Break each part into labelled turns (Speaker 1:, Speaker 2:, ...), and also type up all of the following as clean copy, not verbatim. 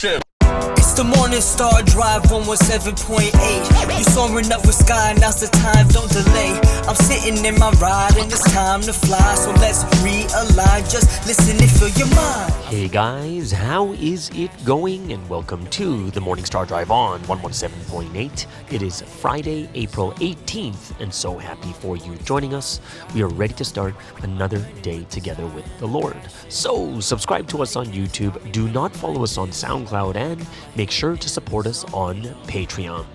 Speaker 1: It's the Morning Star Drive 117.8. You soaring up with sky, now's the time, don't delay. I'm sitting in my ride and it's time to fly. So let's realign, just listen and fill your mind.
Speaker 2: Hey guys, how is it going? And welcome to the Morning Star Drive on 117.8. It is Friday, April 18th, and so happy for you joining us. We are ready to start another day together with the Lord. So subscribe to us on YouTube, do not follow us on SoundCloud, and make sure to support us on Patreon.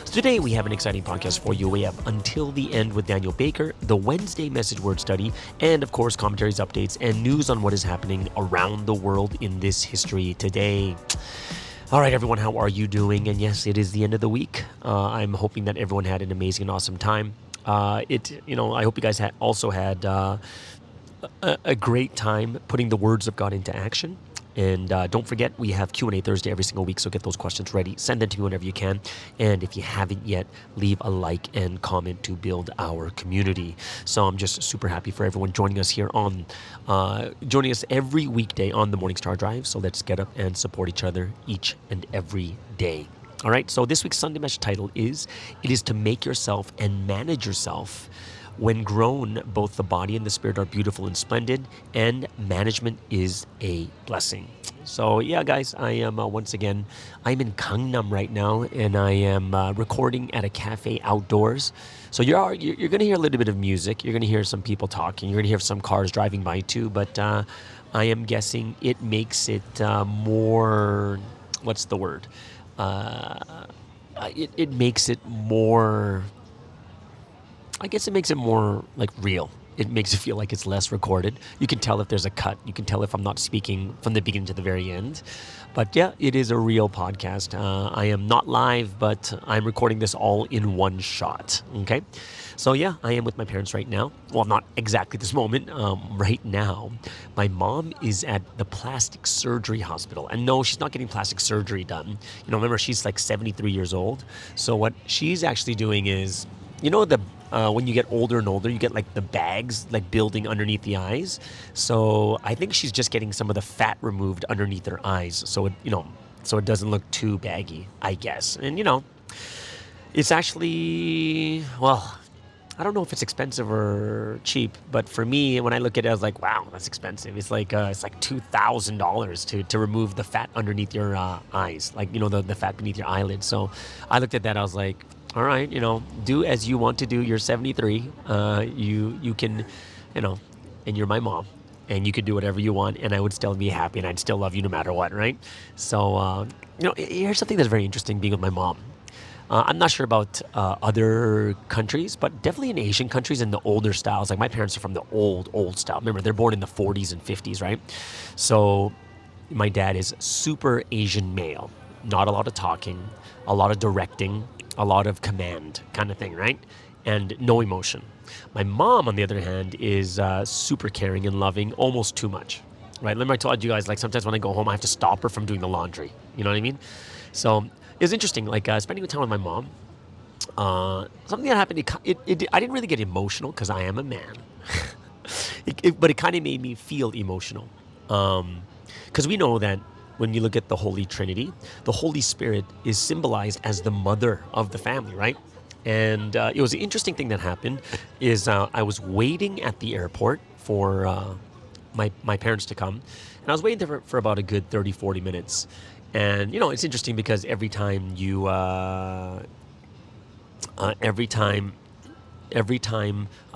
Speaker 2: So today we have an exciting podcast for you. We have Until the End with Daniel Baker, the Wednesday Message Word Study, and of course commentaries, updates, and news on what is happening around the world in this history today. All right, everyone, how are you doing? And yes, it is the end of the week. I'm hoping that everyone had an amazing and awesome time. I hope you guys also had a great time putting the words of God into action. And don't forget, we have Q&A Thursday every single week, so get those questions ready. Send them to me whenever you can. And if you haven't yet, leave a like and comment to build our community. So I'm just super happy for everyone joining us here joining us every weekday on the Morning Star Drive. So let's get up and support each other each and every day. All right, so this week's Sunday message title is, It is to Make Yourself and Manage Yourself. When grown, both the body and the spirit are beautiful and splendid, and management is a blessing. So yeah, guys, I am I'm in Gangnam right now, and I am recording at a cafe outdoors. So you're going to hear a little bit of music. You're going to hear some people talking. You're going to hear some cars driving by too. But I am guessing it makes it more. What's the word? It makes it more. I guess it makes it more like real. It makes it feel like it's less recorded. You can tell if there's a cut. You can tell if I'm not speaking from the beginning to the very end. But yeah, it is a real podcast. I am not live, but I'm recording this all in one shot. Okay? So yeah, I am with my parents right now. Well, not exactly this moment. Right now, my mom is at the plastic surgery hospital. And no, she's not getting plastic surgery done. Remember, she's like 73 years old. So what she's actually doing is, when you get older and older, you get like the bags like building underneath the eyes. So I think she's just getting some of the fat removed underneath her eyes, so it doesn't look too baggy, I guess. And it's actually, well, I don't know if it's expensive or cheap, but for me, when I look at it, I was like, wow, that's expensive. It's like $2,000 to remove the fat underneath your eyes, like the fat beneath your eyelids. So I looked at that, I was like, all right, do as you want to do. You're 73. You can, and you're my mom, and you could do whatever you want, and I would still be happy, and I'd still love you no matter what, right? So, here's something that's very interesting being with my mom. I'm not sure about other countries, but definitely in Asian countries and the older styles. Like my parents are from the old style. Remember, they're born in the 40s and 50s, right? So my dad is super Asian male. Not a lot of talking, a lot of directing, a lot of command kind of thing, right? And no emotion. My mom, on the other hand, is super caring and loving, almost too much, right? Remember I told you guys, like sometimes when I go home, I have to stop her from doing the laundry. You know what I mean? So it was interesting, like spending time with my mom. Something that happened, I didn't really get emotional because I am a man. But it kind of made me feel emotional. Because we know that when you look at the Holy Trinity, the Holy Spirit is symbolized as the mother of the family, right? And it was an interesting thing that happened is I was waiting at the airport for my parents to come. And I was waiting there for about a good 30, 40 minutes. And, it's interesting because every time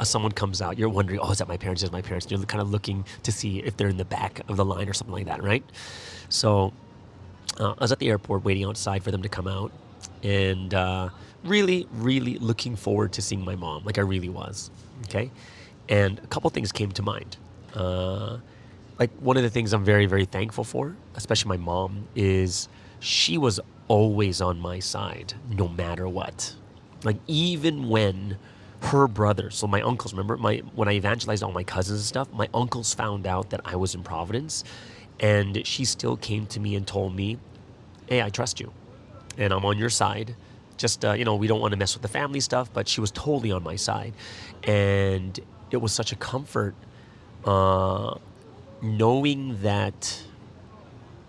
Speaker 2: someone comes out, you're wondering, oh, is that my parents? Is that my parents? And you're kind of looking to see if they're in the back of the line or something like that, right? So I was at the airport waiting outside for them to come out, and really, really looking forward to seeing my mom, like I really was, okay? And a couple things came to mind. Like one of the things I'm very, very thankful for, especially my mom, is she was always on my side, no matter what. Like even when her brothers, so my uncles, remember when I evangelized all my cousins and stuff, my uncles found out that I was in Providence, and she still came to me and told me, hey, I trust you, and I'm on your side. Just, we don't want to mess with the family stuff, but she was totally on my side. And it was such a comfort knowing that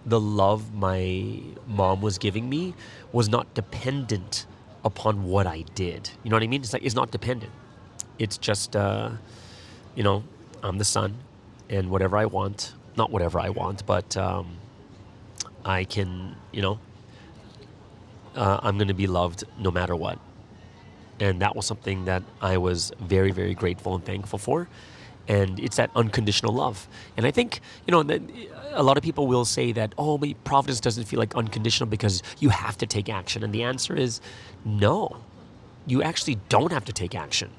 Speaker 2: the love my mom was giving me was not dependent upon what I did. You know what I mean? It's like it's not dependent. It's just you know, I'm the son, and whatever I want, not whatever I want, but I can, I'm going to be loved no matter what. And that was something that I was very, very grateful and thankful for. And it's that unconditional love. And I think, that a lot of people will say that, oh, but providence doesn't feel like unconditional because you have to take action. And the answer is no, you actually don't have to take action.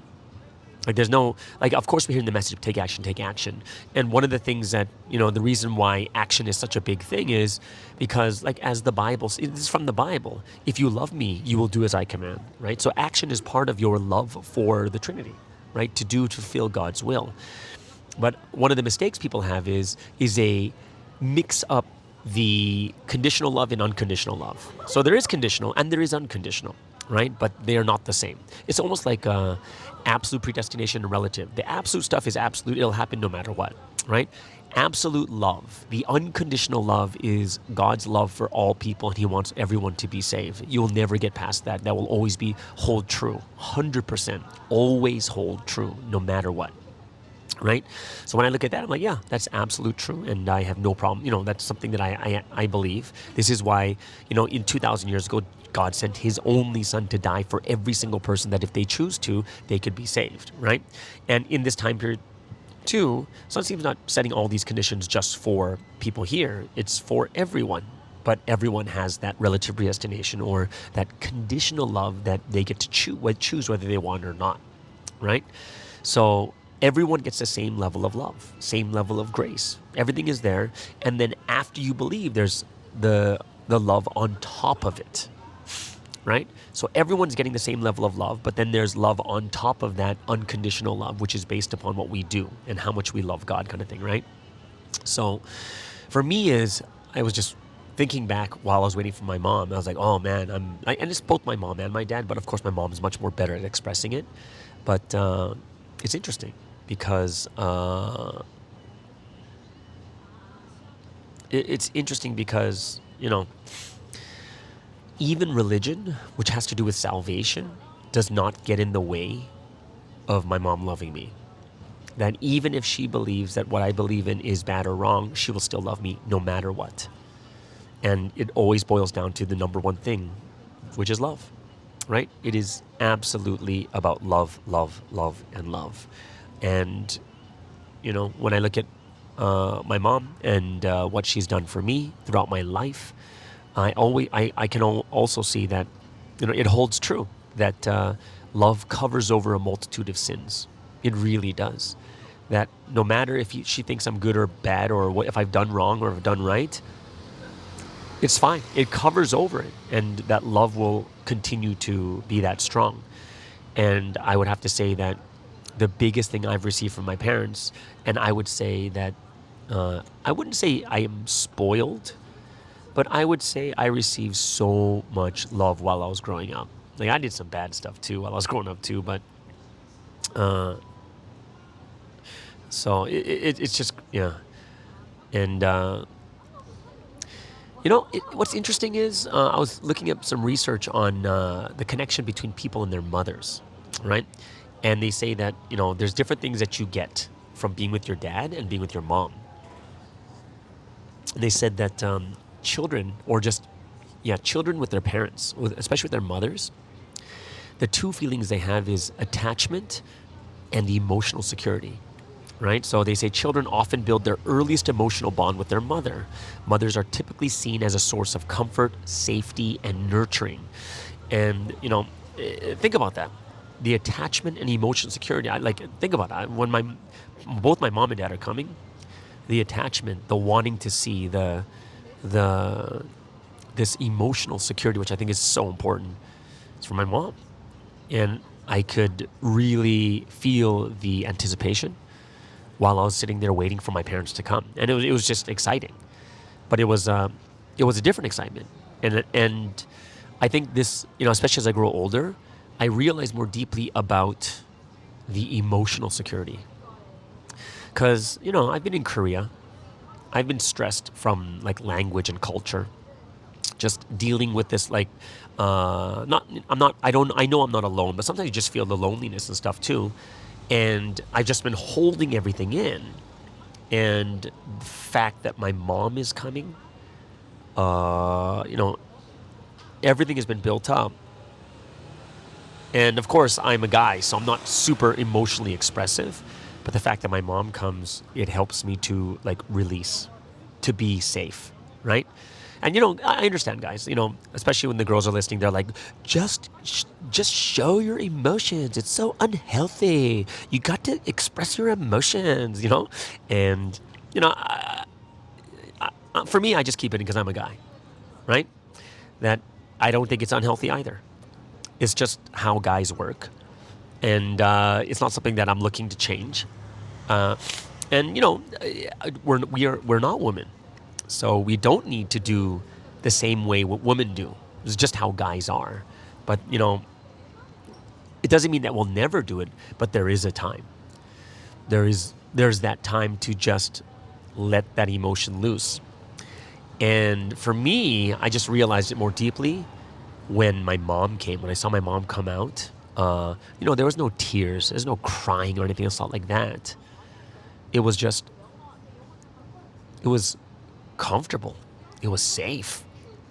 Speaker 2: Like there's no, of course we're hearing the message of take action, take action. And one of the things that, the reason why action is such a big thing is because as the Bible, this is from the Bible, if you love me, you will do as I command, right? So action is part of your love for the Trinity, right? To fulfill God's will. But one of the mistakes people have is a mix up the conditional love and unconditional love. So there is conditional and there is unconditional, right? But they are not the same. It's almost like absolute predestination and relative. The absolute stuff is absolute. It'll happen no matter what, right? Absolute love, the unconditional love is God's love for all people, and he wants everyone to be saved. You'll never get past that. That will always hold true, 100%, always hold true, no matter what. Right? So when I look at that, I'm like, yeah, that's absolute true. And I have no problem. That's something that I believe. This is why, in 2,000 years ago, God sent his only son to die for every single person that if they choose to, they could be saved. Right? And in this time period, too, so it seems not setting all these conditions just for people here. It's for everyone. But everyone has that relative predestination or that conditional love that they get to choose whether they want or not. Right? So everyone gets the same level of love, same level of grace. Everything is there. And then after you believe, there's the love on top of it, right? So everyone's getting the same level of love, but then there's love on top of that unconditional love, which is based upon what we do and how much we love God kind of thing, right? So for me I was just thinking back while I was waiting for my mom. I was like, oh man, and it's both my mom and my dad, but of course my mom is much more better at expressing it. But it's interesting. Because it's interesting because, even religion, which has to do with salvation, does not get in the way of my mom loving me. That even if she believes that what I believe in is bad or wrong, she will still love me no matter what. And it always boils down to the number one thing, which is love, right? It is absolutely about love, love, love, and love. And, when I look at my mom and what she's done for me throughout my life, I can also see that, it holds true that love covers over a multitude of sins. It really does. That no matter if she thinks I'm good or bad or if I've done wrong or if I've done right, it's fine. It covers over it. And that love will continue to be that strong. And I would have to say that the biggest thing I've received from my parents, and I would say that, I wouldn't say I am spoiled, but I would say I received so much love while I was growing up. I did some bad stuff too while I was growing up too, but so it's just, yeah. And, what's interesting is I was looking up some research on the connection between people and their mothers, right? And they say that, there's different things that you get from being with your dad and being with your mom. And they said that children with their parents, especially with their mothers, the two feelings they have is attachment and emotional security, right? So they say children often build their earliest emotional bond with their mother. Mothers are typically seen as a source of comfort, safety, and nurturing. And, think about that. The attachment and emotional security. Think about that. When both my mom and dad are coming, the attachment, the wanting to see this emotional security, which I think is so important, it's from my mom. And I could really feel the anticipation while I was sitting there waiting for my parents to come, and it was just exciting. But it was a different excitement, and I think this, especially as I grow older, I realize more deeply about the emotional security. Because, I've been in Korea. I've been stressed from like language and culture, just dealing with this like not I'm not I know I'm not alone, but sometimes you just feel the loneliness and stuff too. And I've just been holding everything in. And the fact that my mom is coming, you know, everything has been built up. And of course, I'm a guy, so I'm not super emotionally expressive. But the fact that my mom comes, it helps me to like release, to be safe, right? And you know, I understand, guys. You know, especially when the girls are listening, they're like, just show your emotions. It's so unhealthy. You got to express your emotions. You know, and you know, for me, I just keep it in because I'm a guy, right? That I don't think it's unhealthy either. It's just how guys work, and it's not something that I'm looking to change. And you know, we're not women, so we don't need to do the same way what women do. It's just how guys are. But you know, it doesn't mean that we'll never do it. But there is a time. There's that time to just let that emotion loose. And for me, I just realized it more deeply when my mom came. When I saw my mom come out, you know, there was no tears, there's no crying or anything else like that. It was just, it was comfortable. It was safe,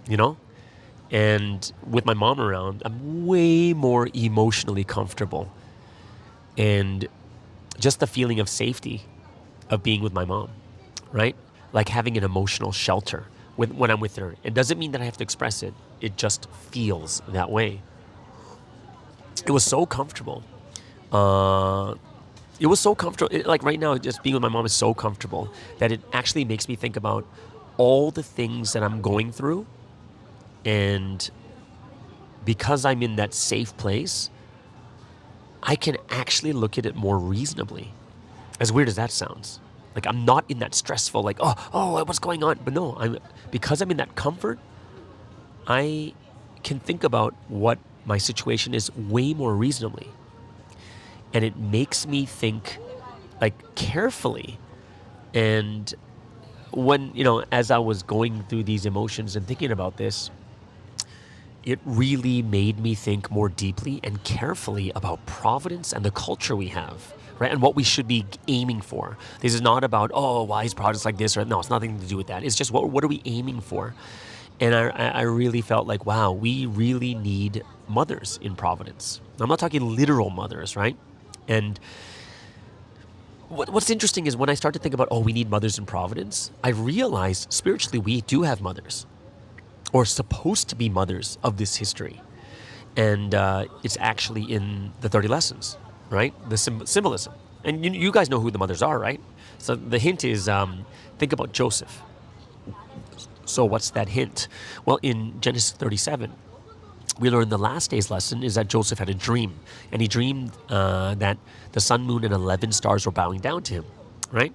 Speaker 2: you know? And with my mom around, I'm way more emotionally comfortable. And just the feeling of safety of being with my mom, right? Like having an emotional shelter when I'm with her. It doesn't mean that I have to express it. It just feels that way. It was so comfortable. It was so comfortable. Like right now, just being with my mom is so comfortable that it actually makes me think about all the things that I'm going through. And because I'm in that safe place, I can actually look at it more reasonably. As weird as that sounds. Like I'm not in that stressful, like, oh, what's going on? But no, because I'm in that comfort, I can think about what my situation is way more reasonably. And it makes me think like carefully. And when, you know, as I was going through these emotions and thinking about this, it really made me think more deeply and carefully about providence and the culture we have, right? And what we should be aiming for. This is not about, oh, why is providence like this? Or no, it's nothing to do with that. It's just what are we aiming for? And I really felt like, wow, we really need mothers in providence. I'm not talking literal mothers, right? And what's interesting is when I start to think about, oh, we need mothers in providence, I realized spiritually we do have mothers, or supposed to be mothers of this history. And it's actually in the 30 lessons, right? The symbolism. And you guys know who the mothers are, right? So the hint is think about Joseph. So what's that hint? Well, in Genesis 37, we learn the last day's lesson is that Joseph had a dream. And he dreamed that the sun, moon, and 11 stars were bowing down to him, right?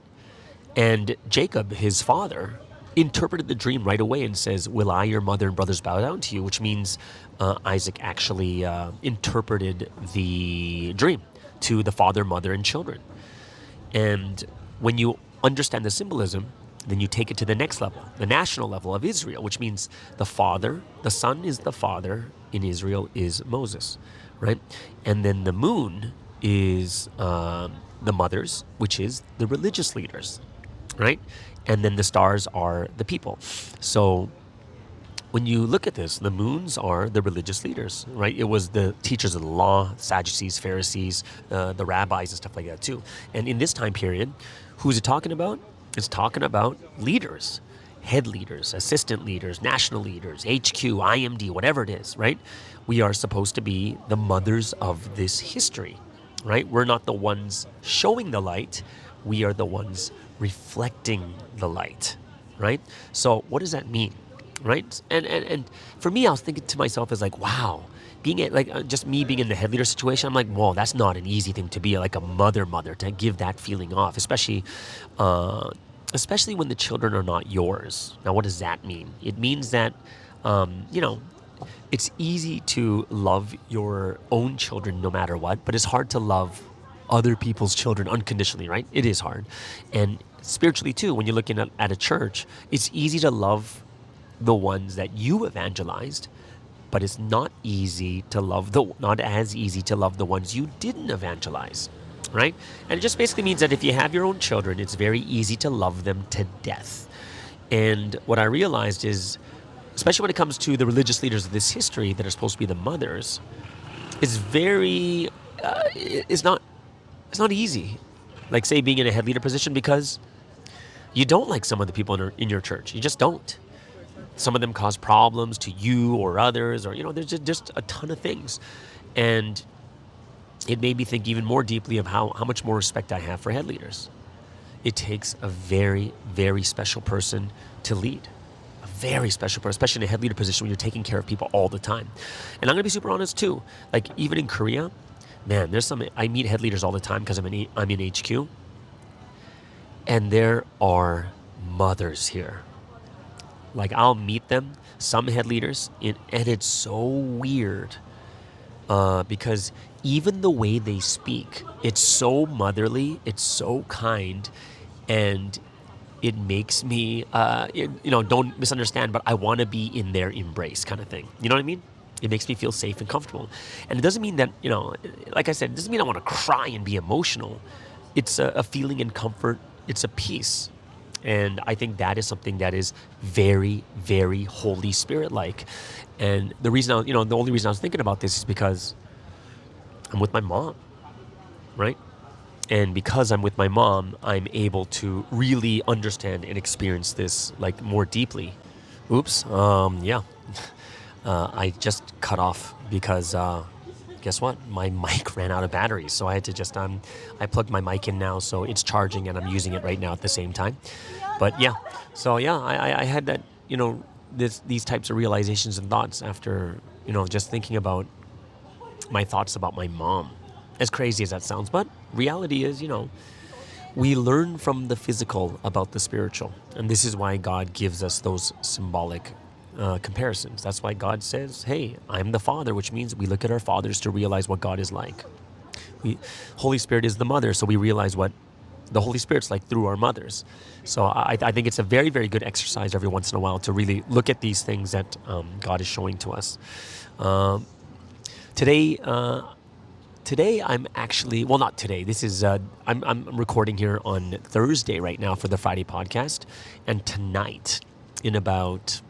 Speaker 2: And Jacob, his father, interpreted the dream right away and says, will I, your mother and brothers, bow down to you? Which means Isaac actually interpreted the dream to the father, mother, and children. And when you understand the symbolism, then you take it to the next level, the national level of Israel, which means the father, the son is the father in Israel is Moses, right? And then the moon is the mothers, which is the religious leaders, right? And then the stars are the people. So when you look at this, the moons are the religious leaders, right? It was the teachers of the law, Sadducees, Pharisees, the rabbis and stuff like that too. And in this time period, who's it talking about? It's talking about leaders, head leaders, assistant leaders, national leaders, HQ, IMD, whatever it is, right? We are supposed to be the mothers of this history, right? We're not the ones showing the light. We are the ones reflecting the light, right? So what does that mean, right? And for me, I was thinking to myself as like, wow, just me being in the head leader situation, I'm like, whoa, that's not an easy thing to be, like a mother to give that feeling off, especially when the children are not yours. Now, what does that mean? It means that, it's easy to love your own children no matter what, but it's hard to love other people's children unconditionally, right? It is hard. And spiritually too, when you're looking at a church, it's easy to love the ones that you evangelized, but it's not as easy to love the ones you didn't evangelize, right? And it just basically means that if you have your own children, it's very easy to love them to death. And what I realized is, especially when it comes to the religious leaders of this history that are supposed to be the mothers, is very, it's not easy. Like, say, being in a head leader position, because you don't like some of the people in your church. You just don't. Some of them cause problems to you or others, or, there's just a ton of things. And it made me think even more deeply of how much more respect I have for head leaders. It takes a very, very special person to lead. A very special person, especially in a head leader position when you're taking care of people all the time. And I'm going to be super honest too. Like, even in Korea, man, I meet head leaders all the time because I'm in HQ. And there are mothers here. Like, I'll meet them, some head leaders, and it's so weird because even the way they speak, it's so motherly, it's so kind, and it makes me, don't misunderstand, but I want to be in their embrace kind of thing. You know what I mean? It makes me feel safe and comfortable. And it doesn't mean that, like I said, it doesn't mean I want to cry and be emotional. It's a feeling and comfort. It's a peace. And I think that is something that is very, very Holy Spirit-like. And the only reason I was thinking about this is because I'm with my mom, right? And because I'm with my mom, I'm able to really understand and experience this like more deeply. Oops, yeah. I just cut off because guess what? My mic ran out of batteries, so I had to just I plugged my mic in now, so it's charging and I'm using it right now at the same time. But yeah, so yeah, I had that, these types of realizations and thoughts after, just thinking about my thoughts about my mom. As crazy as that sounds, but reality is, we learn from the physical about the spiritual, and this is why God gives us those symbolic comparisons. That's why God says, hey, I'm the Father, which means we look at our fathers to realize what God is like. Holy Spirit is the mother, so we realize what the Holy Spirit's like through our mothers. So I think it's a very, very good exercise every once in a while to really look at these things that God is showing to us. Today I'm actually, well, not today. This is, I'm recording here on Thursday right now for the Friday podcast. And tonight, in about,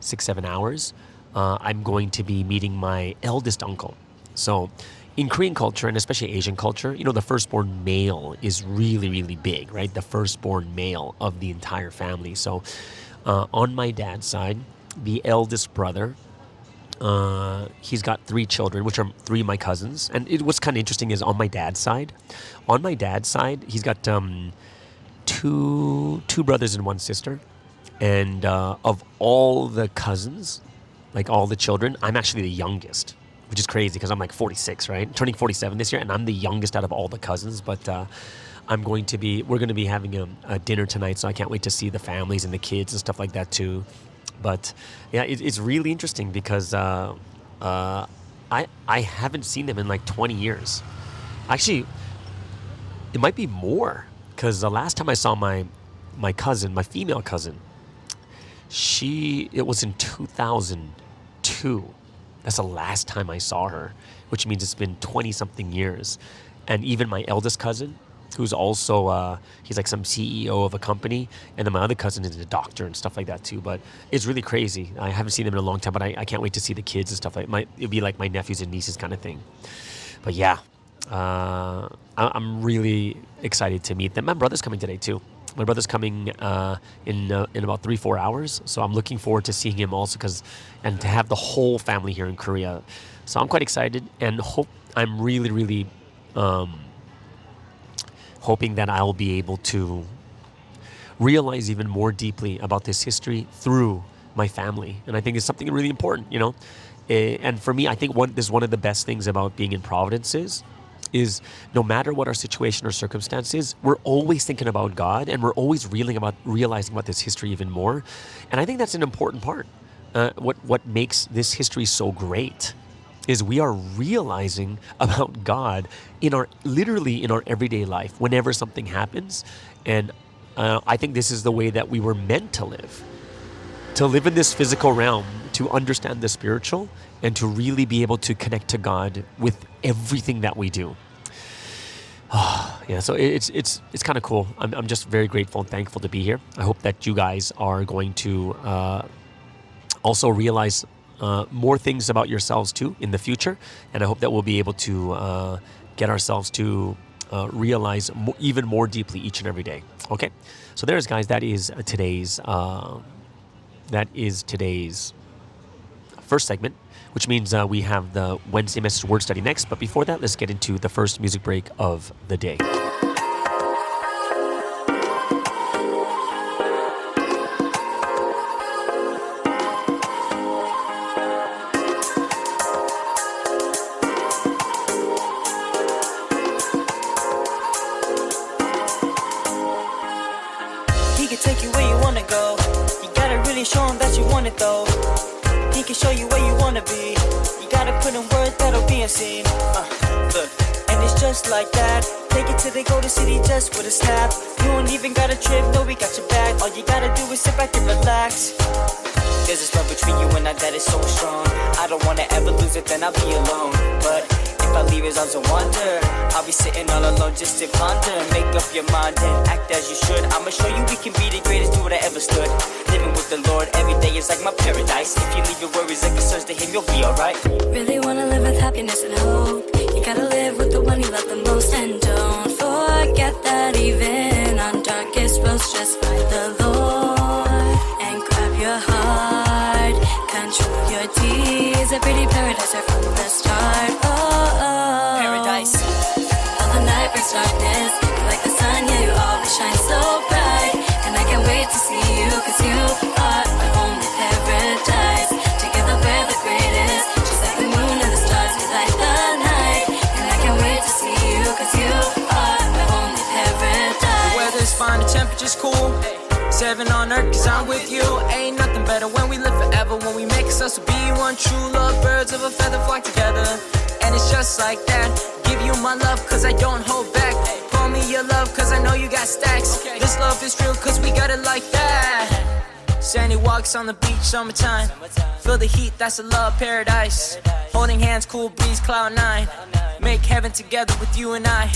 Speaker 2: 6-7 hours, I'm going to be meeting my eldest uncle. So in Korean culture, and especially Asian culture, the firstborn male is really, really big, right? The firstborn male of the entire family. So on my dad's side, the eldest brother, he's got 3 children, which are 3 of my cousins. And what's kind of interesting is on my dad's side, he's got 2 brothers and 1 sister. And of all the cousins, like all the children, I'm actually the youngest, which is crazy because I'm like 46, right? Turning 47 this year, and I'm the youngest out of all the cousins. But we're going to be having a dinner tonight, so I can't wait to see the families and the kids and stuff like that too. But yeah, it's really interesting because I haven't seen them in like 20 years. Actually, it might be more because the last time I saw my cousin, my female cousin, it was in 2002. That's the last time I saw her, which means it's been 20-something years. And even my eldest cousin, who's also, he's like some CEO of a company, and then my other cousin is a doctor and stuff like that too. But it's really crazy. I haven't seen them in a long time, but I can't wait to see the kids and stuff it'd be like my nephews and nieces kind of thing. But yeah, I'm really excited to meet them. My brother's coming today too. My brother's coming in about 3-4 hours, so I'm looking forward to seeing him also and to have the whole family here in Korea. So I'm quite excited, and I'm really, really hoping that I'll be able to realize even more deeply about this history through my family. And I think it's something really important, And for me, I think this is one of the best things about being in Providence is no matter what our situation or circumstance is, we're always thinking about God, and we're always realizing about this history even more. And I think that's an important part. What makes this history so great is we are realizing about God literally in our everyday life whenever something happens. And I think this is the way that we were meant to live in this physical realm, to understand the spiritual, and to really be able to connect to God with everything that we do. Yeah, so it's kind of cool. I'm just very grateful and thankful to be here. I hope that you guys are going to also realize more things about yourselves too in the future, and I hope that we'll be able to get ourselves to realize even more deeply each and every day. Okay, so there's guys. That is today's first segment, which means we have the Wednesday message word study next. But before that, let's get into the first music break of the day.
Speaker 1: He can take you where you wanna go. You gotta really show him that you want it though. He can show you where you wanna be. You gotta put in words that'll be unseen. Look, and it's just like that. Take it to the golden city just with a snap. You don't even got a trip, no, we got your back. All you gotta do is sit back and relax. There's this love between you and I that is so strong. I don't wanna ever lose it, then I'll be alone. But if I leave his arms and wander, I'll be sitting all alone just to ponder. Make up your mind and act as you should. I'ma show you we can be the greatest dude I ever stood. Living with the Lord every day is like my paradise. If you leave your worries and concerns to him, you'll be alright.
Speaker 3: Really wanna live with happiness and hope. You gotta live with the one you love the most. And don't forget that even on darkest roads, just find the Lord and grab your heart. Control your deeds. A pretty paradise right from the start.
Speaker 1: Paradise.
Speaker 3: All the night brings darkness. You're like the sun, yeah, you always shine so bright. And I can't wait to see you, cause you are my only paradise. Together we're the greatest. Just like the moon and the stars, we light the night. And I can't wait to see you, cause you are my only paradise.
Speaker 1: The weather's fine, the temperature's cool. 7 on earth, cause I'm with you. Ain't nothing better when we live forever. When we make ourselves to be one true love. Birds of a feather flock together. And it's just like that. Give you my love, cause I don't hold back. Pour me your love, cause I know you got stacks. This love is real, cause we got it like that. Sandy walks on the beach, summertime. Feel the heat, that's a love paradise. Holding hands, cool breeze, cloud 9. Make heaven together with you and I.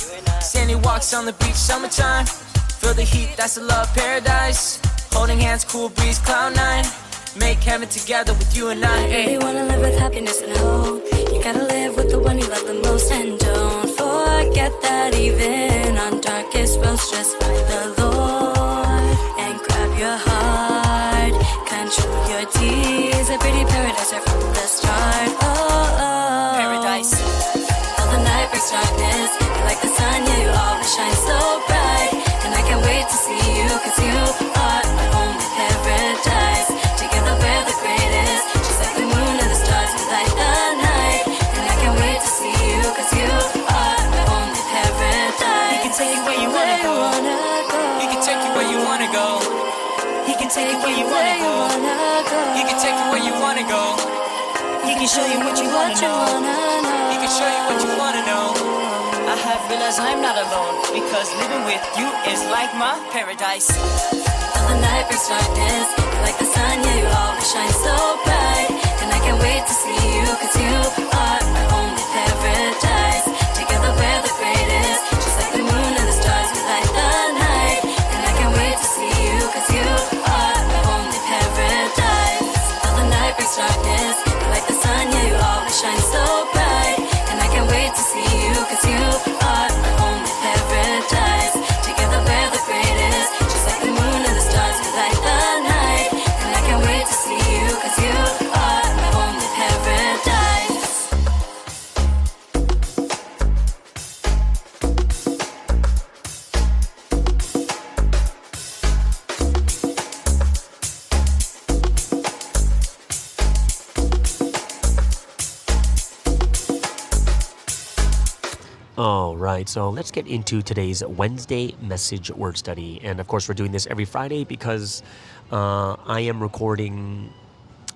Speaker 1: Sandy walks on the beach, summertime. Feel the heat, that's a love paradise. Holding hands, cool breeze, cloud 9. Make heaven together with you and I.
Speaker 3: Hey. You wanna live with happiness and hope. You gotta live with the one you love the most. And don't forget that even on darkest roads, just find the Lord and grab your heart. Control your deeds. A pretty paradise right from the start.
Speaker 1: Paradise.
Speaker 3: All the night brings darkness. You're like the sun, yeah, you always shine so bright. And I can't wait to see you, cause you are my only paradise. Together we're the greatest. Just like the moon and the stars, we light the night. And I can't wait to see you, cause you are my only paradise.
Speaker 1: He can take you where you wanna go. He can take you where you wanna go. He can take you where you wanna go. He can take you where you wanna go. He can show you what you wanna know. He can show you what you wanna know. I have realized I'm not alone, because living with you is like my paradise.
Speaker 3: All the night brings darkness. You're like the sun, yeah, you always shine so bright. And I can't wait to see you, cause you are my only paradise. Together we're the greatest. Just like the moon and the stars, we light the night. And I can't wait to see you, cause you are my only paradise. All the night brings darkness. You're like the sun, yeah, you always shine so bright. And I can't wait to see you, cause you are my only paradise. Together we're the greatest. Just like the moon and the stars, we light the night. And I can't wait to see you, cause you are my only paradise.
Speaker 2: All right, so let's get into today's Wednesday message word study. And of course, we're doing this every Friday because I am recording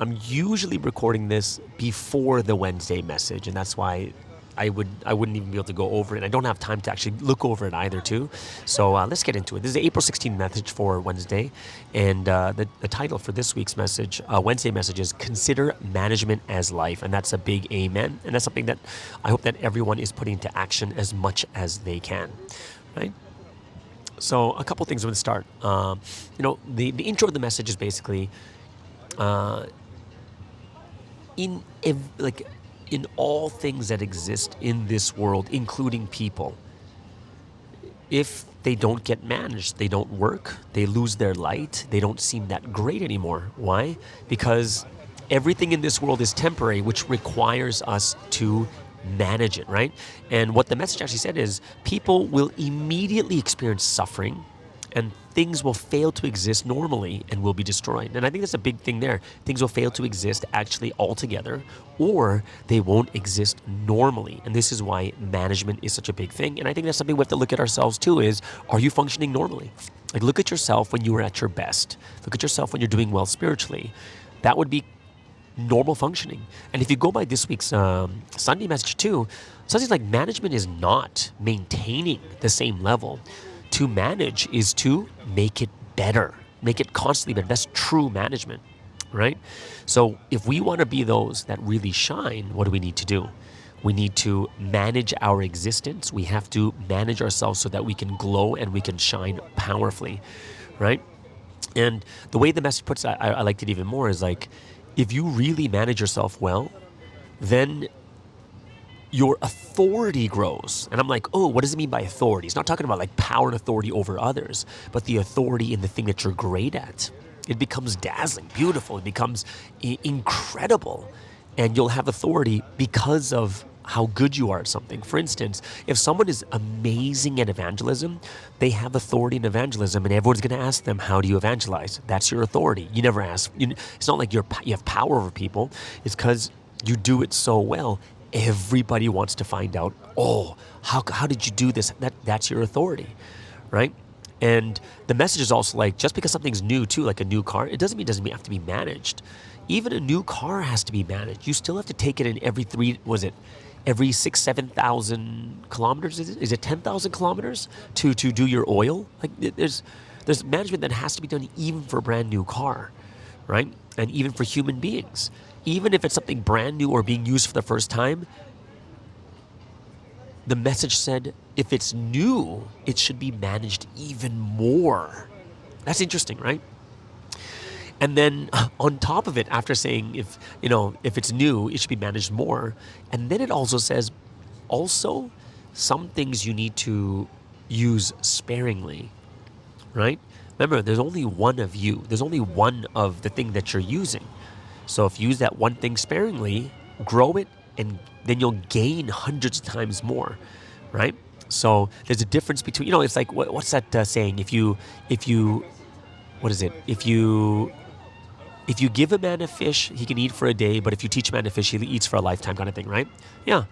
Speaker 2: I'm usually recording this before the Wednesday message, and that's why I wouldn't even be able to go over it. I don't have time to actually look over it either, too. So let's get into it. This is the April 16th message for Wednesday, and the title for this week's message, Wednesday message, is Consider Management as Life, and that's a big amen, and that's something that I hope that everyone is putting into action as much as they can, right? So a couple things I'm going to start. The intro of the message is basically, in all things that exist in this world, including people, if they don't get managed, they don't work, they lose their light, they don't seem that great anymore. Why? Because everything in this world is temporary, which requires us to manage it, right? And what the message actually said is people will immediately experience suffering and things will fail to exist normally and will be destroyed. And I think that's a big thing there. Things will fail to exist actually altogether, or they won't exist normally. And this is why management is such a big thing. And I think that's something we have to look at ourselves too, is, are you functioning normally? Like, look at yourself when you were at your best. Look at yourself when you're doing well spiritually. That would be normal functioning. And if you go by this week's Sunday message too, something like management is not maintaining the same level. To manage is to make it better, make it constantly better. That's true management, right? So if we want to be those that really shine, what do we need to do? We need to manage our existence. We have to manage ourselves so that we can glow and we can shine powerfully, right? And the way the message puts it, I liked it even more, is like, if you really manage yourself well, then your authority grows. And I'm like, oh, what does it mean by authority? It's not talking about like power and authority over others, but the authority in the thing that you're great at. It becomes dazzling, beautiful. It becomes incredible. And you'll have authority because of how good you are at something. For instance, if someone is amazing at evangelism, they have authority in evangelism, and everyone's going to ask them, how do you evangelize? That's your authority. You never ask. It's not like you have power over people. It's because you do it so well. Everybody wants to find out, oh, how did you do this? That's your authority, right? And the message is also like, just because something's new too, like a new car, it doesn't mean have to be managed. Even a new car has to be managed. You still have to take it in every 7,000 kilometers? Is it 10,000 kilometers to do your oil? Like there's management that has to be done even for a brand new car, right? And even for human beings. Even if it's something brand new or being used for the first time, the message said, if it's new, it should be managed even more. That's interesting, right? And then on top of it, after saying if it's new, it should be managed more. And then it also says, also, some things you need to use sparingly, right? Remember, there's only one of you. There's only one of the thing that you're using. So if you use that one thing sparingly, grow it, and then you'll gain hundreds of times more, right? So there's a difference between, it's like, what's that saying? If you give a man a fish, he can eat for a day, but if you teach a man to fish, he eats for a lifetime, kind of thing, right? Yeah.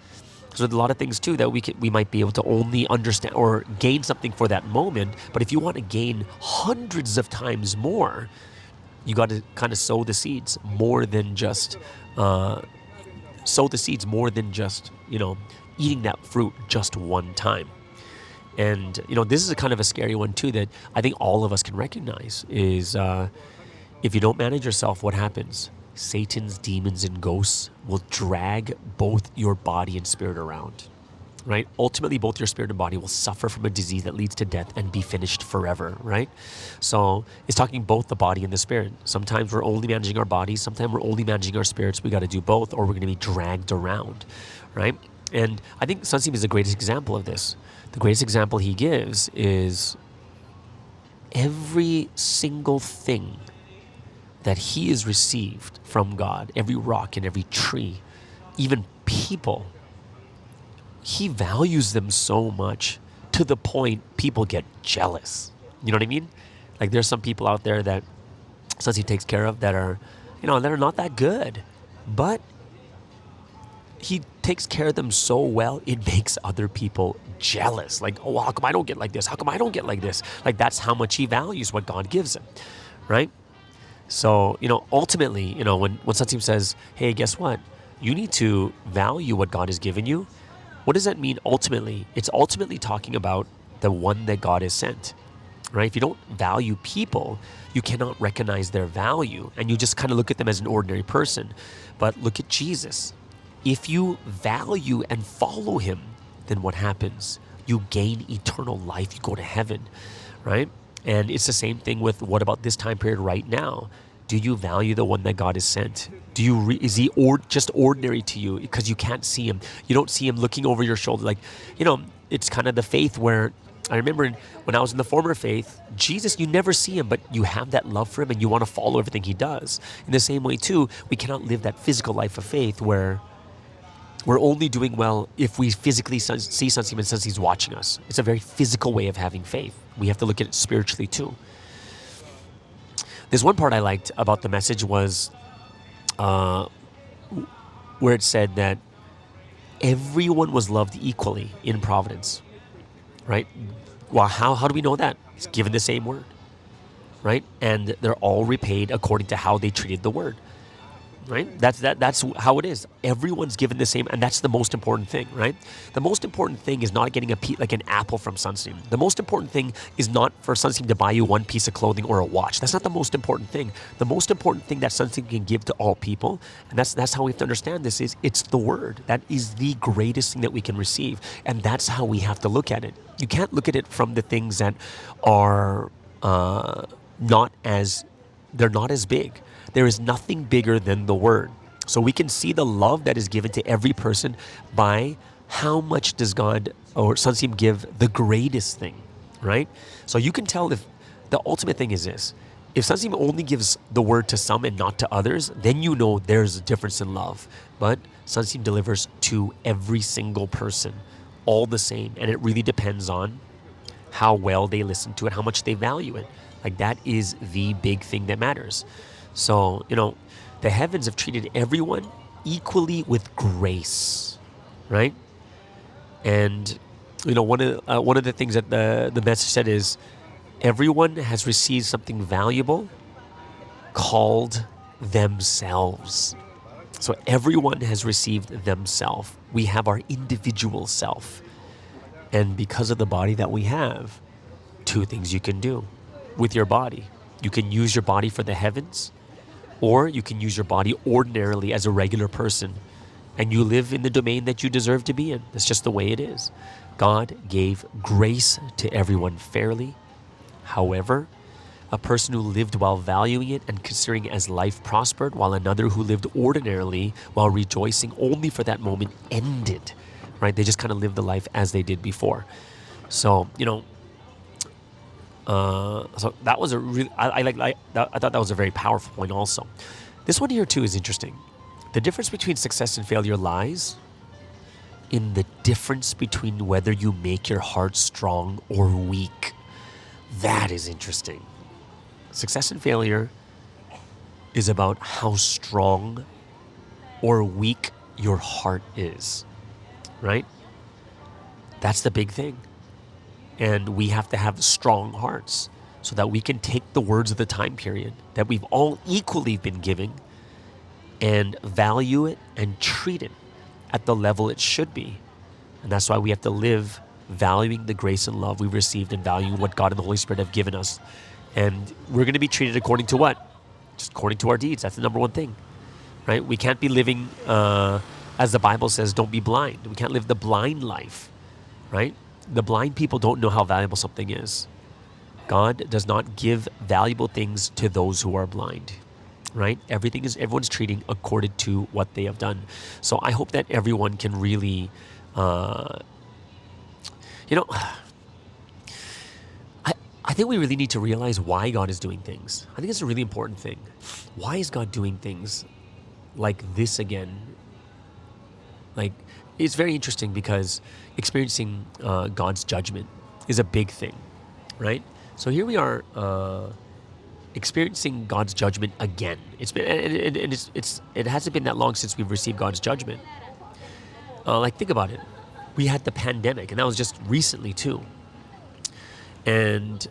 Speaker 2: So there's a lot of things too that we might be able to only understand or gain something for that moment. But if you want to gain hundreds of times more, you got to kind of sow the seeds more than just eating that fruit just one time. And this is a kind of a scary one too that I think all of us can recognize is if you don't manage yourself, what happens? Satan's demons and ghosts will drag both your body and spirit around, right? Ultimately, both your spirit and body will suffer from a disease that leads to death and be finished forever, right? So it's talking both the body and the spirit. Sometimes we're only managing our bodies. Sometimes we're only managing our spirits. We got to do both or we're going to be dragged around, right? And I think Sunseem is the greatest example of this. The greatest example he gives is every single thing that he has received from God, every rock and every tree, even people, he values them so much to the point people get jealous. You know what I mean? Like there's some people out there that Sunseem takes care of that are, that are not that good, but he takes care of them so well, it makes other people jealous. Like, oh, how come I don't get like this? How come I don't get like this? Like that's how much he values what God gives him, right? So, ultimately, when Sunseem says, hey, guess what? You need to value what God has given you. What does that mean ultimately? It's ultimately talking about the one that God has sent, right? If you don't value people, you cannot recognize their value and you just kind of look at them as an ordinary person. But look at Jesus. If you value and follow him, then what happens? You gain eternal life. You go to heaven, right? And it's the same thing with what about this time period right now? Do you value the one that God has sent? Is he just ordinary to you because you can't see him? You don't see him looking over your shoulder. Like, it's kind of the faith where I remember when I was in the former faith, Jesus, you never see him, but you have that love for him and you want to follow everything he does. In the same way, too, we cannot live that physical life of faith where we're only doing well if we physically see Sunseem and Sunseem's watching us. It's a very physical way of having faith. We have to look at it spiritually, too. There's one part I liked about the message was where it said that everyone was loved equally in Providence, right? Well, how do we know that? It's given the same word, right? And they're all repaid according to how they treated the word, right? That's how it is. Everyone's given the same, and that's the most important thing, right? The most important thing is not getting like an apple from Sunseem. The most important thing is not for Sunseem to buy you one piece of clothing or a watch. That's not the most important thing. The most important thing that Sunseem can give to all people, and that's how we have to understand this, is it's the word. That is the greatest thing that we can receive, and that's how we have to look at it. You can't look at it from the things that are not as big. There is nothing bigger than the word. So we can see the love that is given to every person by how much does God or Sunseem give the greatest thing, right? So you can tell if the ultimate thing is this. If Sunseem only gives the word to some and not to others, then you know there's a difference in love. But Sunseem delivers to every single person all the same. And it really depends on how well they listen to it, how much they value it. Like that is the big thing that matters. So, the heavens have treated everyone equally with grace, right? And, one of the things that the message said is everyone has received something valuable called themselves. So everyone has received themselves. We have our individual self. And because of the body that we have, two things you can do with your body. You can use your body for the heavens, or you can use your body ordinarily as a regular person, and you live in the domain that you deserve to be in. That's just the way it is. God gave grace to everyone fairly. However, a person who lived while valuing it and considering it as life prospered, while another who lived ordinarily while rejoicing only for that moment ended, right? They just kind of lived the life as they did before. So, so that was a really, I thought that was a very powerful point also. This one here too is interesting. The difference between success and failure lies in the difference between whether you make your heart strong or weak. That is interesting. Success and failure is about how strong or weak your heart is, right? That's the big thing. And we have to have strong hearts so that we can take the words of the time period that we've all equally been giving and value it and treat it at the level it should be. And that's why we have to live valuing the grace and love we've received and valuing what God and the Holy Spirit have given us. And we're going to be treated according to what? Just according to our deeds. That's the number one thing, right? We can't be living, as the Bible says, don't be blind. We can't live the blind life, right? The blind people don't know how valuable something is. God does not give valuable things to those who are blind, right? Everyone's treating according to what they have done. So I hope that everyone can really, I think we really need to realize why God is doing things. I think it's a really important thing. Why is God doing things like this again? Like, it's very interesting because experiencing God's judgment is a big thing, right? So here we are experiencing God's judgment again. It's been, it hasn't been that long since we've received God's judgment. Think about it. We had the pandemic, and that was just recently too. And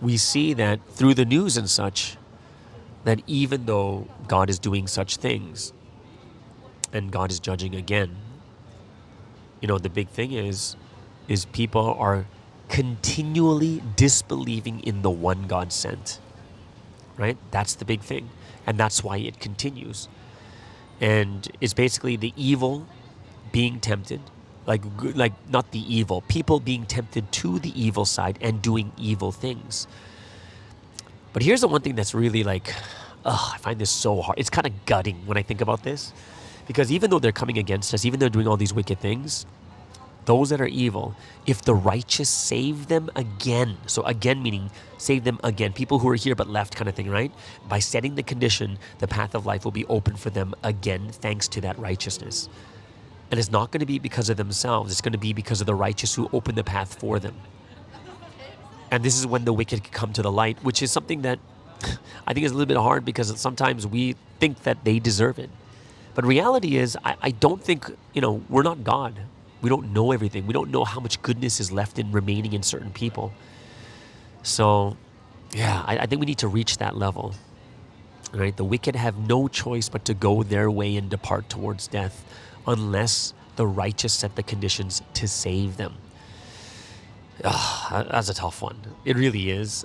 Speaker 2: we see that through the news and such, that even though God is doing such things and God is judging again, the big thing is people are continually disbelieving in the one God sent, right? That's the big thing. And that's why it continues. And it's basically the evil being tempted, like not the evil, people being tempted to the evil side and doing evil things. But here's the one thing that's really I find this so hard. It's kind of gutting when I think about this, because even though they're coming against us, even though they're doing all these wicked things, those that are evil, if the righteous save them again, so again meaning save them again, people who are here but left kind of thing, right? By setting the condition, the path of life will be open for them again thanks to that righteousness. And it's not going to be because of themselves. It's going to be because of the righteous who open the path for them. And this is when the wicked come to the light, which is something that I think is a little bit hard, because sometimes we think that they deserve it. But reality is, I don't think, we're not God. We don't know everything. We don't know how much goodness is left in remaining in certain people. So, yeah, I think we need to reach that level. Right? The wicked have no choice but to go their way and depart towards death, unless the righteous set the conditions to save them. That's a tough one. It really is,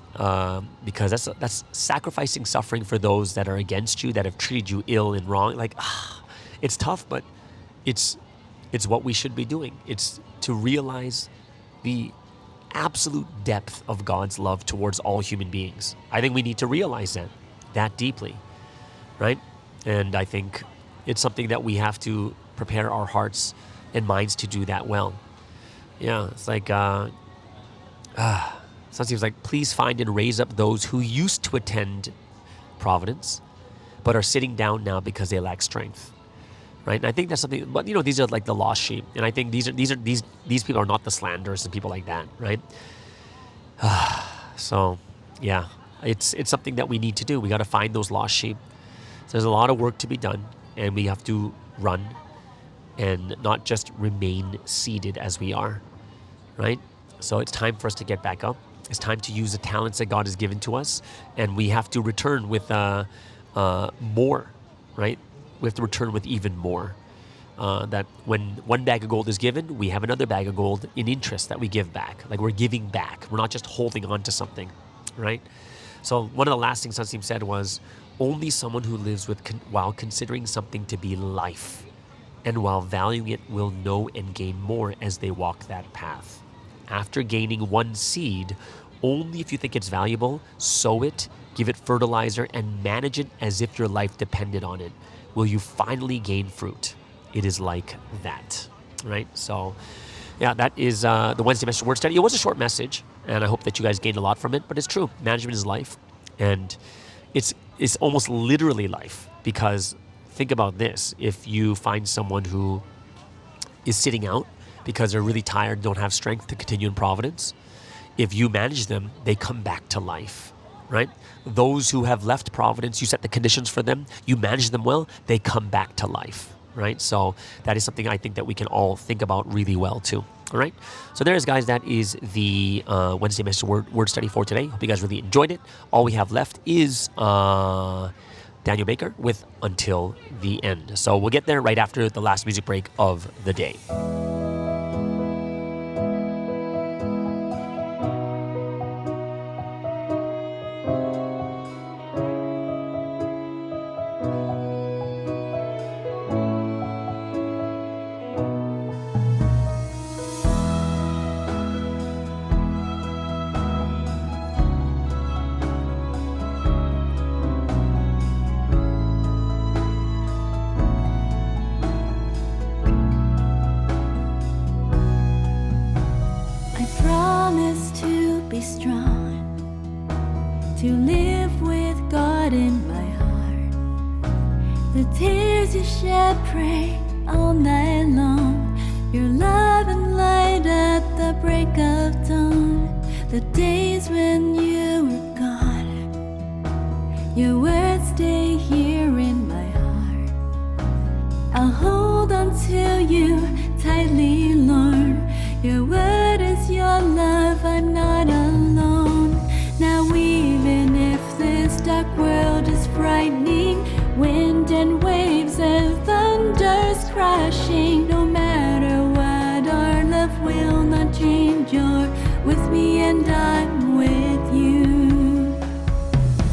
Speaker 2: because that's sacrificing suffering for those that are against you, that have treated you ill and wrong. It's tough, but it's what we should be doing. It's to realize the absolute depth of God's love towards all human beings. I think we need to realize that deeply, right? And I think it's something that we have to prepare our hearts and minds to do that well. Yeah, it's so it seems like, please find and raise up those who used to attend Providence, but are sitting down now because they lack strength. Right? And I think that's something, but these are like the lost sheep. And I think these people are not the slanderers and people like that, right? So yeah, it's something that we need to do. We got to find those lost sheep. So there's a lot of work to be done, and we have to run and not just remain seated as we are, right? So it's time for us to get back up. It's time to use the talents that God has given to us, and we have to return with more, right? We have to return with even more. That when one bag of gold is given, we have another bag of gold in interest that we give back. Like we're giving back. We're not just holding on to something, right? So one of the last things Sunseem said was, only someone who lives while considering something to be life, and while valuing it, will know and gain more as they walk that path. After gaining one seed, only if you think it's valuable, sow it, give it fertilizer, and manage it as if your life depended on it. Will you finally gain fruit? It is like that, right? So, yeah, that is the Wednesday Message Word Study. It was a short message, and I hope that you guys gained a lot from it, but it's true. Management is life, and it's almost literally life, because think about this. If you find someone who is sitting out because they're really tired, don't have strength to continue in Providence, if you manage them, they come back to life. Right? Those who have left Providence, you set the conditions for them, you manage them well, they come back to life, right? So that is something I think that we can all think about really well too, all right? So there is, guys, that is the Wednesday Message Word Study for today. Hope you guys really enjoyed it. All we have left is Daniel Baker with Until the End. So we'll get there right after the last music break of the day.
Speaker 3: To live with God in my heart. The tears you shed pray all night long. Your love and light at the break of dawn. The days when you were gone. Your words stay here in my heart. I'll hold on to you tightly, Lord. Your word is your love, I'm not alone. Now even if this dark world is bright, and waves and thunders crashing. No matter what, our love will not change. You're with me and I'm with you.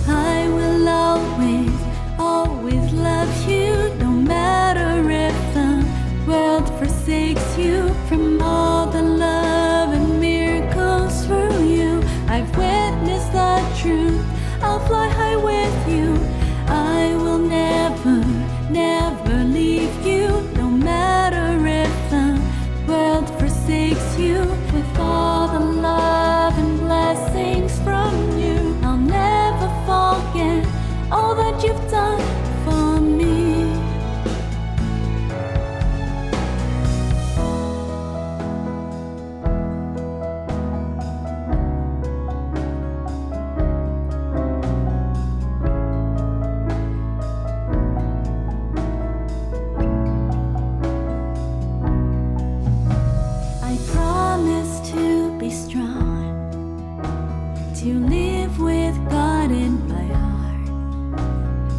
Speaker 3: I will always, always love you. No matter if the world forsakes you. From all the love and miracles through you, I've witnessed the truth. I'll fly high with you. I will never, never leave you. No matter if the world forsakes you. With all the love and blessings from you, I'll never forget all that you've done for me. I promise to be strong, to live with God in my heart.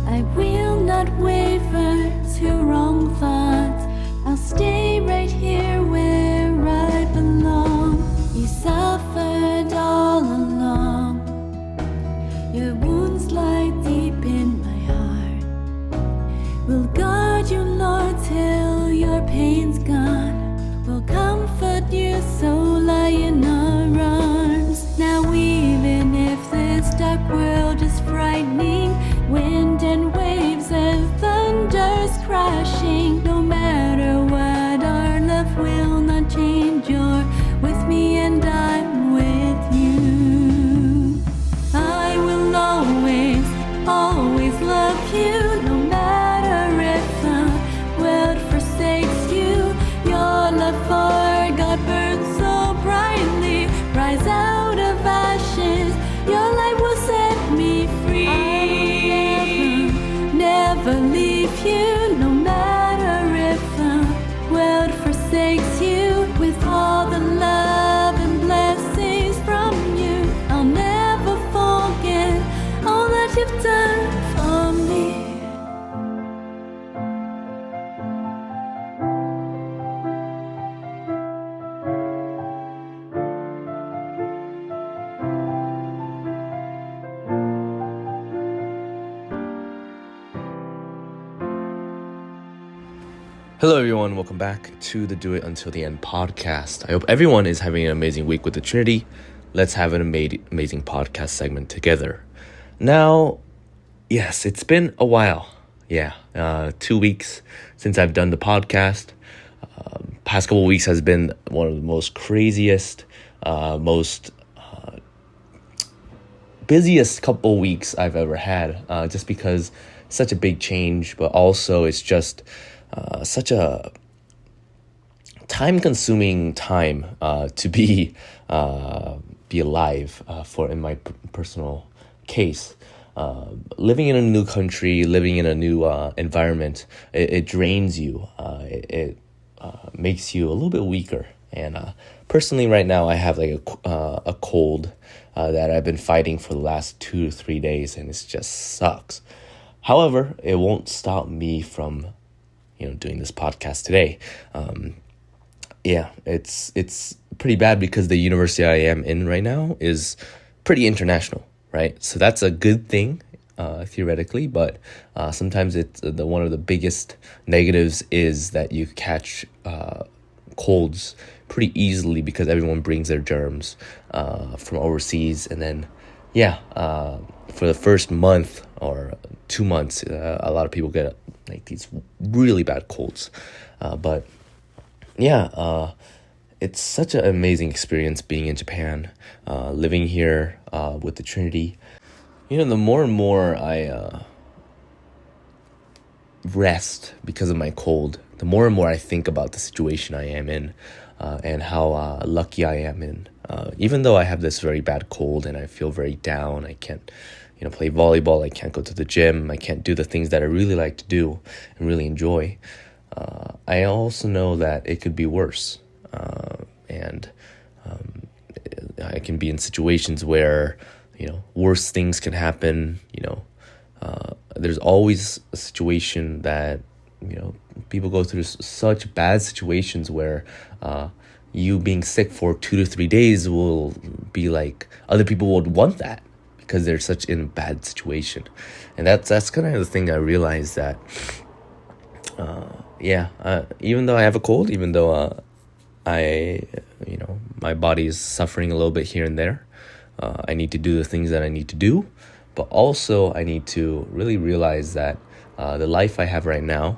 Speaker 3: I will not waver to wrong thoughts. I'll stay right here where I belong. You suffered all along. Your wounds lie deep in my heart. We'll guard you, Lord, till your pain's gone. We'll comfort you, so lie in our arms. Now even if this dark world is frightening, wind and waves and thunders crashing. No matter what, our love will not change. You're with me and I'm with you. I will always, always love you. No matter if the world forsakes you. Your love for God burns so brightly. Rise out of ashes. Your light will set me free. I will never, never leave you. No matter if the world forsakes you. With all the love and blessings from you, I'll never forget all that you've done for me.
Speaker 4: Hello everyone, welcome back to the Do It Until the End podcast. I hope everyone is having an amazing week with the Trinity. Let's have an amazing podcast segment together. Now, yes, it's been a while. 2 weeks since I've done the podcast. Past couple weeks has been one of the most craziest, most busiest couple weeks I've ever had. Just because such a big change, but also it's just such a time-consuming time to be alive for in my personal case. Living in a new country, living in a new environment, it drains you. It makes you a little bit weaker. And personally, right now, I have like a cold that I've been fighting for the last 2 to 3 days, and it just sucks. However, it won't stop me from doing this podcast today. It's pretty bad because the university I am in right now is pretty international, right? So that's a good thing, theoretically, but sometimes it's one of the biggest negatives is that you catch colds pretty easily because everyone brings their germs from overseas, and then for the first month or 2 months, a lot of people get like these really bad colds. It's such an amazing experience being in Japan, living here with the Trinity. The more and more I rest because of my cold, the more and more I think about the situation I am in and how lucky I am in. Even though I have this very bad cold and I feel very down, I can't play volleyball, I can't go to the gym, I can't do the things that I really like to do and really enjoy. I also know that it could be worse. And I can be in situations where, worse things can happen, There's always a situation that, people go through such bad situations where you being sick for 2 to 3 days will be like, other people would want that because they're such in a bad situation. And that's kind of the thing I realized, that even though I have a cold, even though my body is suffering a little bit here and there, I need to do the things that I need to do, but also I need to really realize that the life I have right now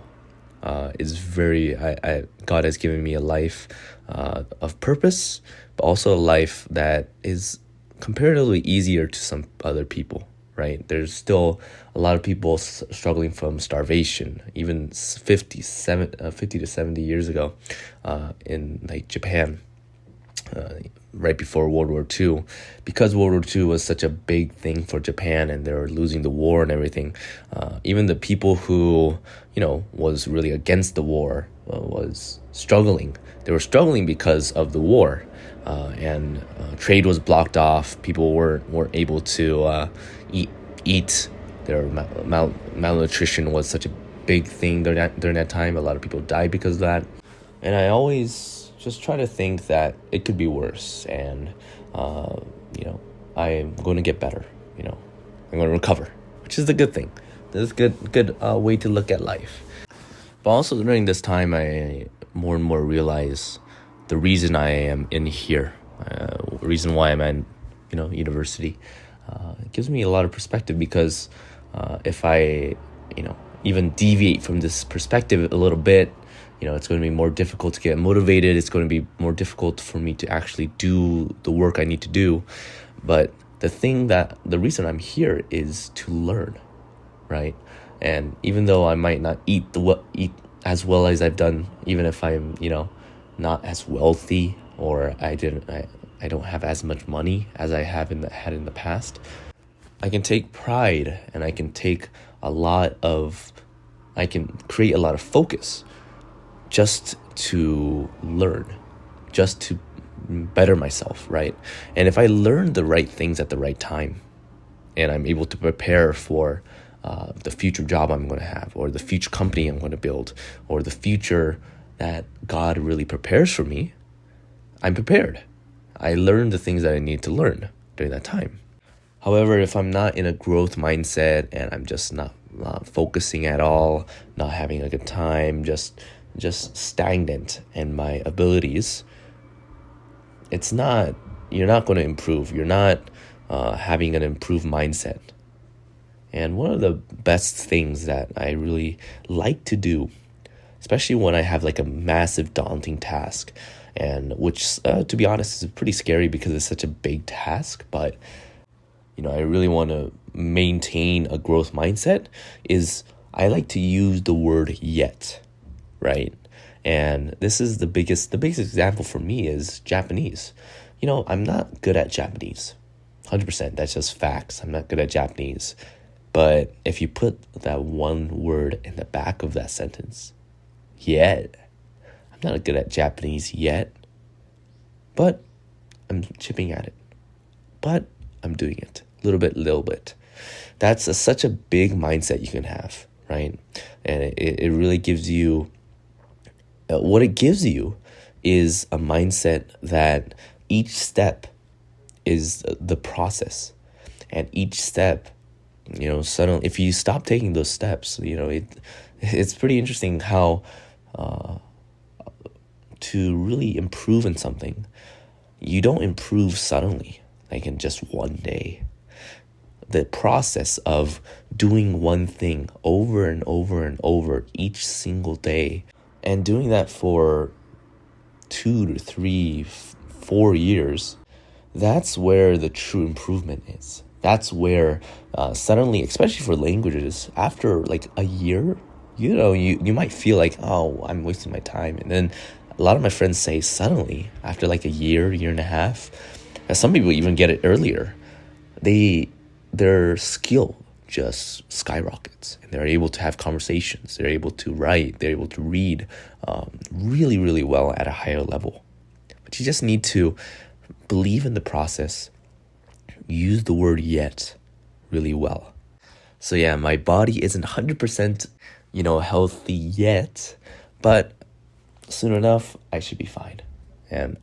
Speaker 4: is God has given me a life of purpose, but also a life that is comparatively easier to some other people, right? There's still a lot of people struggling from starvation, even 50 to 70 years ago in like Japan, right before World War II. Because World War II was such a big thing for Japan and they were losing the war and everything, even the people who, was really against the war was struggling. They were struggling because of the war. And trade was blocked off. People weren't able to eat. Their malnutrition was such a big thing during that time. A lot of people died because of that. And I always just try to think that it could be worse. And, I'm going to get better. I'm going to recover, which is the good thing. That's a good way to look at life. But also during this time, I more and more realize the reason I am in here, reason why I'm at, university. It gives me a lot of perspective, because if I, even deviate from this perspective a little bit, it's going to be more difficult to get motivated. It's going to be more difficult for me to actually do the work I need to do. But the reason I'm here is to learn, right? And even though I might not eat as well as I've done, even if I'm, not as wealthy, or I don't have as much money as I had in the past, I can take pride, and I can create a lot of focus just to learn, just to better myself, right? And if I learn the right things at the right time, and I'm able to prepare for the future job I'm going to have, or the future company I'm going to build, or the future that God really prepares for me, I'm prepared. I learned the things that I need to learn during that time. However, if I'm not in a growth mindset, and I'm just not focusing at all, not having a good time, just stagnant in my abilities, you're not going to improve. You're not having an improved mindset. And one of the best things that I really like to do, especially when I have like a massive daunting task, and which to be honest is pretty scary because it's such a big task, but I really want to maintain a growth mindset, is I like to use the word yet, right? And this is the biggest example for me is Japanese. I'm not good at Japanese, 100%. That's just facts. I'm not good at Japanese. But if you put that one word in the back of that sentence, yet, I'm not good at Japanese yet, but I'm chipping at it. But I'm doing it, little bit. That's such a big mindset you can have, right? And it really gives you, what it gives you is a mindset that each step is the process. And each step, suddenly, if you stop taking those steps, it's pretty interesting how to really improve in something, you don't improve suddenly, like in just one day. The process of doing one thing over and over and over each single day, and doing that for 2 to 3, 4 years, that's where the true improvement is. That's where suddenly, especially for languages, after like a year, you might feel like, oh, I'm wasting my time. And then a lot of my friends say suddenly, after like a year and a half, some people even get it earlier, their skill just skyrockets, and they're able to have conversations, they're able to write, they're able to read really, really well at a higher level. But you just need to believe in the process, use the word yet really well. So yeah, my body isn't 100%, healthy yet, but soon enough, I should be fine. And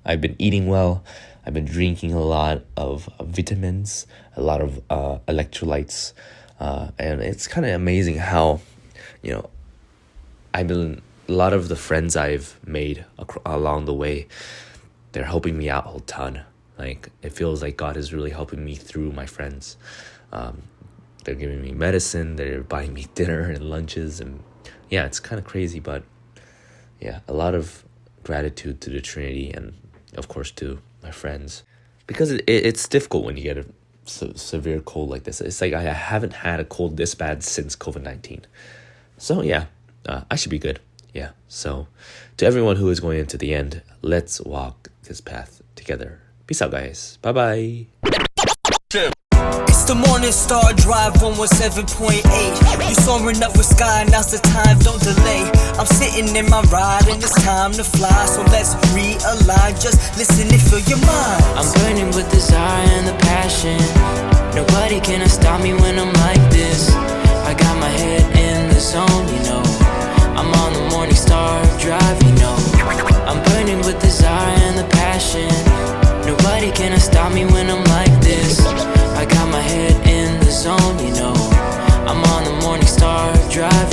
Speaker 4: I've been eating well. I've been drinking a lot of vitamins, a lot of electrolytes, and it's kind of amazing how, a lot of the friends I've made along the way, they're helping me out a ton. Like, it feels like God is really helping me through my friends. They're giving me medicine, they're buying me dinner and lunches, and yeah, it's kind of crazy, but yeah, a lot of gratitude to the Trinity and of course to my friends, because it's difficult when you get a severe cold like this. It's like I haven't had a cold this bad since COVID-19. So yeah, I should be good. Yeah. So to everyone who is going into the end, let's walk this path together. Peace out, guys. Bye-bye.
Speaker 1: It's the Morning Star Drive 117.8. You soaring up with sky, now's the time, don't delay. I'm sitting in my ride and it's time to fly. So let's realign, just listen and feel your mind.
Speaker 5: I'm burning with desire and the passion. Nobody can stop me when I'm like this. I got my head in the zone, I'm on the Morning Star Drive, I'm burning with desire and the passion. Nobody can stop me when I'm like this. I got my head in the zone, I'm on the Morning Star Drive,